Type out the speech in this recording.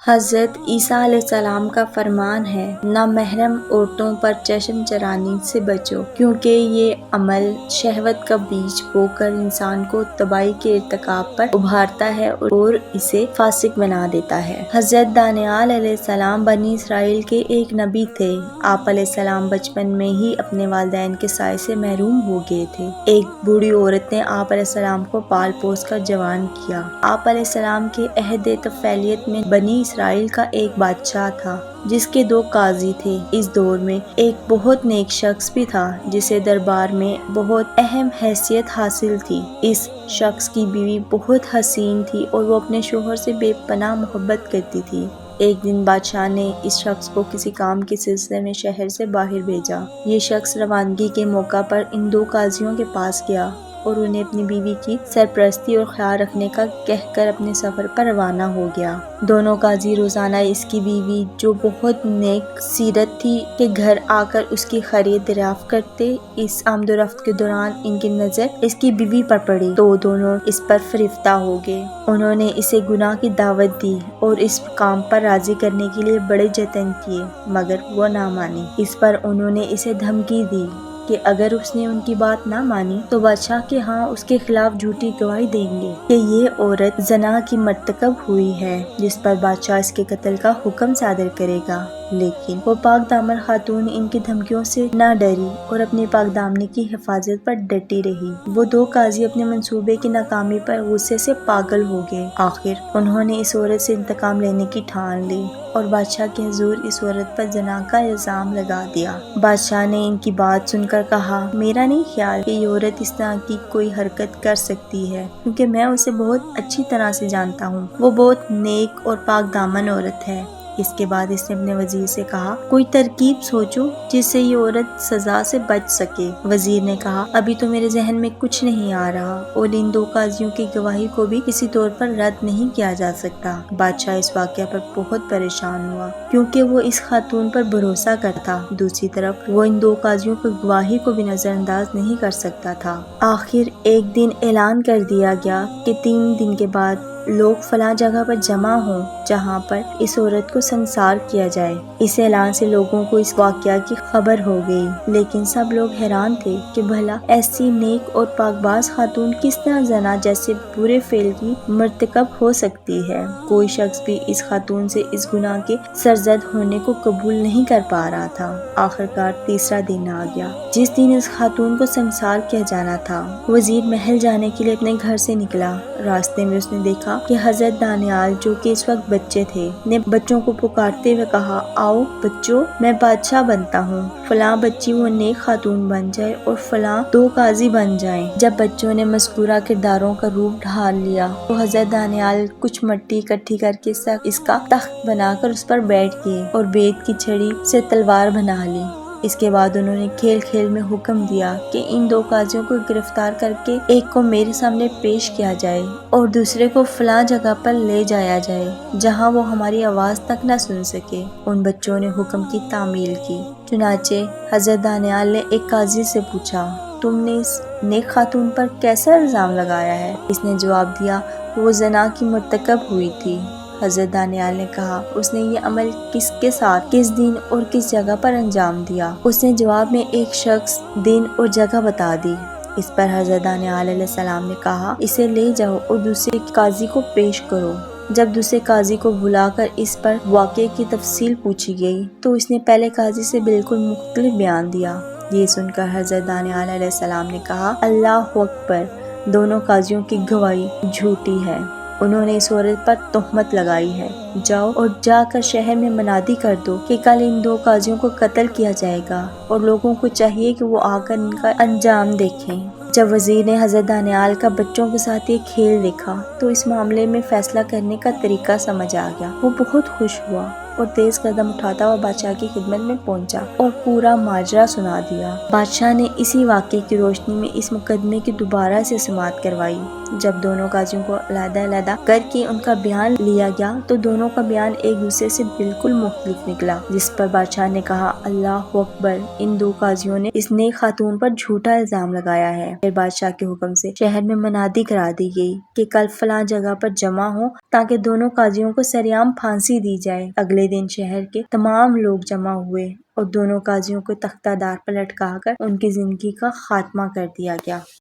حضرت عیسیٰ علیہ السلام کا فرمان ہے، نامحرم عورتوں پر چشم چرانی سے بچو، کیونکہ یہ عمل شہوت کا بیج بو کر انسان کو تباہی کے ارتکاب پر ابھارتا ہے اور اسے فاسق بنا دیتا ہے۔ حضرت دانیال علیہ السلام بنی اسرائیل کے ایک نبی تھے۔ آپ علیہ السلام بچپن میں ہی اپنے والدین کے سائے سے محروم ہو گئے تھے۔ ایک بوڑھی عورت نے آپ علیہ السلام کو پال پوس کر جوان کیا۔ آپ علیہ السلام کے عہد طفیلیت میں بنی اسرائیل کا ایک بادشاہ تھا جس کے 2 قاضی تھے۔ اس دور میں ایک بہت نیک شخص بھی تھا جسے دربار میں بہت اہم حیثیت حاصل تھی۔ اس شخص کی بیوی بہت حسین تھی اور وہ اپنے شوہر سے بے پناہ محبت کرتی تھی۔ ایک دن بادشاہ نے اس شخص کو کسی کام کے سلسلے میں شہر سے باہر بھیجا۔ یہ شخص روانگی کے موقع پر ان 2 قاضیوں کے پاس گیا اور انہیں اپنی بیوی کی سرپرستی اور خیال رکھنے کا کہہ کر اپنے سفر پر روانہ ہو گیا۔ دونوں قاضی روزانہ اس کی بیوی جو بہت نیک سیرت تھی کے گھر آ کر اس کی خرید دریافت کرتے۔ اس آمد و رفت کے دوران ان کی نظر اس کی بیوی پر پڑی تو دونوں اس پر فریفتہ ہو گئے۔ انہوں نے اسے گناہ کی دعوت دی اور اس کام پر راضی کرنے کے لیے بڑے جتن کیے مگر وہ نہ مانی۔ اس پر انہوں نے اسے دھمکی دی کہ اگر اس نے ان کی بات نہ مانی تو بادشاہ کے ہاں اس کے خلاف جھوٹی گواہی دیں گے کہ یہ عورت زنا کی مرتکب ہوئی ہے، جس پر بادشاہ اس کے قتل کا حکم صادر کرے گا۔ لیکن وہ پاک دامن خاتون ان کی دھمکیوں سے نہ ڈری اور اپنی پاک دامنی کی حفاظت پر ڈٹی رہی۔ وہ 2 قاضی اپنے منصوبے کی ناکامی پر غصے سے پاگل ہو گئے۔ آخر انہوں نے اس عورت سے انتقام لینے کی ٹھان لی اور بادشاہ کے حضور اس عورت پر زنا کا الزام لگا دیا۔ بادشاہ نے ان کی بات سن کر کہا، میرا نہیں خیال کہ یہ عورت اس طرح کی کوئی حرکت کر سکتی ہے، کیونکہ میں اسے بہت اچھی طرح سے جانتا ہوں۔ وہ بہت نیک اور پاک دامن عورت ہے۔ اس کے بعد اس نے اپنے وزیر سے کہا، کوئی ترکیب سوچو جس سے یہ عورت سزا سے بچ سکے۔ وزیر نے کہا، ابھی تو میرے ذہن میں کچھ نہیں آ رہا اور ان 2 قاضیوں کی گواہی کو بھی کسی طور پر رد نہیں کیا جا سکتا۔ بادشاہ اس واقعہ پر بہت پریشان ہوا کیونکہ وہ اس خاتون پر بھروسہ کرتا۔ دوسری طرف وہ ان 2 قاضیوں کی گواہی کو بھی نظر انداز نہیں کر سکتا تھا۔ آخر ایک دن اعلان کر دیا گیا کہ 3 دن کے بعد لوگ فلاں جگہ پر جمع ہوں جہاں پر اس عورت کو سنسار کیا جائے۔ اس اعلان سے لوگوں کو اس واقعہ کی خبر ہو گئی، لیکن سب لوگ حیران تھے کہ بھلا ایسی نیک اور پاک باز خاتون کس طرح زنا جیسے برے فعل کی مرتکب ہو سکتی ہے۔ کوئی شخص بھی اس خاتون سے اس گناہ کے سرزد ہونے کو قبول نہیں کر پا رہا تھا۔ آخرکار تیسرا دن آ گیا جس دن اس خاتون کو سنسار کیا جانا تھا۔ وزیر محل جانے کے لیے اپنے گھر سے نکلا۔ راستے میں اس نے دیکھا کہ حضرت دانیال جو کہ اس وقت بچے تھے نے بچوں کو پکارتے ہوئے کہا، آؤ بچوں، میں بادشاہ بنتا ہوں، فلاں بچی وہ نیک خاتون بن جائے اور فلاں 2 قاضی بن جائیں۔ جب بچوں نے مذکورہ کرداروں کا روپ ڈھال لیا تو حضرت دانیال کچھ مٹی اکٹھی کر کے اس کا تخت بنا کر اس پر بیٹھ گئے اور بیت کی چھڑی سے تلوار بنا لی۔ اس کے بعد انہوں نے کھیل کھیل میں حکم دیا کہ ان 2 قاضیوں کو گرفتار کر کے ایک کو میرے سامنے پیش کیا جائے اور دوسرے کو فلاں جگہ پر لے جایا جائے جہاں وہ ہماری آواز تک نہ سن سکے۔ ان بچوں نے حکم کی تعمیل کی۔ چنانچہ حضرت دانیال نے ایک قاضی سے پوچھا، تم نے اس نیک خاتون پر کیسا الزام لگایا ہے؟ اس نے جواب دیا، وہ زنا کی مرتکب ہوئی تھی۔ حضرت دانیال نے کہا، اس نے یہ عمل کس کے ساتھ، کس دن اور کس جگہ پر انجام دیا؟ اس نے جواب میں ایک شخص، دن اور جگہ بتا دی۔ اس پر حضرت دانیال علیہ السلام نے کہا، اسے لے جاؤ اور دوسرے قاضی کو پیش کرو۔ جب دوسرے قاضی کو بلا کر اس پر واقعے کی تفصیل پوچھی گئی تو اس نے پہلے قاضی سے بالکل مختلف بیان دیا۔ یہ سن کر حضرت دانیال علیہ السلام نے کہا، اللہ اکبر، دونوں قاضیوں کی گواہی جھوٹی ہے۔ انہوں نے اس عورت پر تہمت لگائی ہے۔ جاؤ اور جا کر شہر میں منادی کر دو کہ کل ان 2 قاضیوں کو قتل کیا جائے گا اور لوگوں کو چاہیے کہ وہ آ کر ان کا انجام دیکھیں۔ جب وزیر نے حضرت دانیال کا بچوں کے ساتھ یہ کھیل دیکھا تو اس معاملے میں فیصلہ کرنے کا طریقہ سمجھ آ گیا۔ وہ بہت خوش ہوا اور تیز قدم اٹھاتا ہوا بادشاہ کی خدمت میں پہنچا اور پورا ماجرا سنا دیا۔ بادشاہ نے اسی واقعے کی روشنی میں اس مقدمے کی دوبارہ سے سماعت کروائی۔ جب دونوں قاضیوں کو علیحدہ علیحدہ کر کے ان کا بیان لیا گیا تو دونوں کا بیان ایک دوسرے سے بالکل مختلف نکلا، جس پر بادشاہ نے کہا، اللہ اکبر، ان دو قاضیوں نے اس نیک خاتون پر جھوٹا الزام لگایا ہے۔ پھر بادشاہ کے حکم سے شہر میں منادی کرا دی گئی کہ کل فلاں جگہ پر جمع ہوں تاکہ دونوں قاضیوں کو سریعام پھانسی دی جائے۔ اگلے دن شہر کے تمام لوگ جمع ہوئے اور دونوں قاضیوں کو تختہ دار پر لٹکا کر ان کی زندگی کا خاتمہ کر دیا گیا۔